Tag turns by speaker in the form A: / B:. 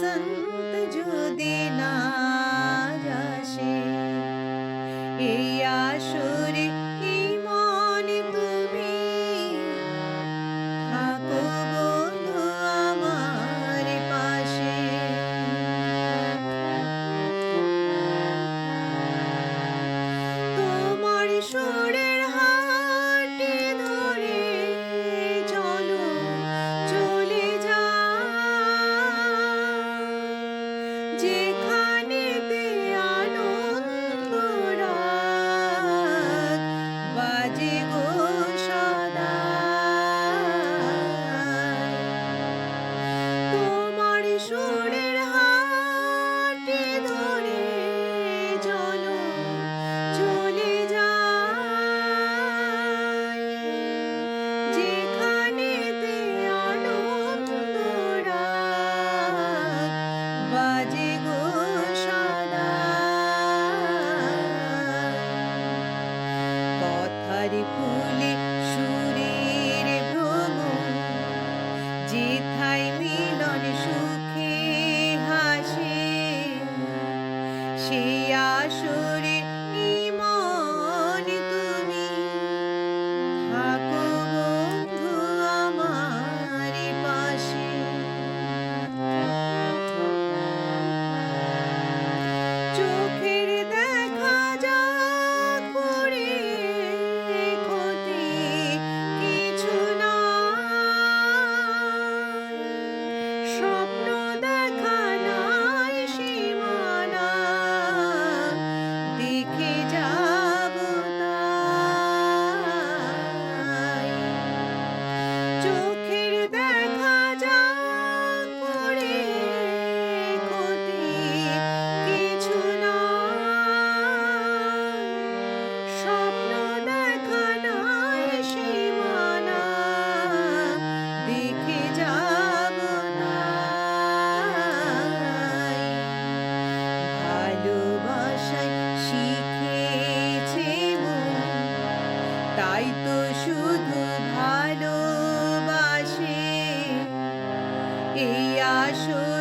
A: বসন্ত যদি না আসে, এই আসরে এই মনে তুমি থাকো বন্ধু আমার পাশে। তোমার সুরের হাতটি ধরে চলো চলে যাই, যেখানেতে আনন্দ রাগ বাজে গো সদাই। তোমার সুরের হাতটি ধরে চলো চলে যাই, যেখানেতে আনন্দ রাগ বাজে গো সদাই। কথার ফুলে সুরের ভ্রমর, যেথায় মিলন সুখে হাসে, সেই আসরে ইমন তুমি থাকো বন্ধু আমার পাশে। চোখের দেখা যা করে ক্ষতি কিছু নাই, স্বপ্ন দেখা নাই সীমানা, দেখে যাব তাই। চোখের দেখা যা করে ক্ষতি কিছু নাই, স্বপ্ন দেখা নাই সীমানা, দেখে যাব তাই। ভালোবাসায় শিখেছে মন, তাই তো শুধু ভালোবাসে, এই আসর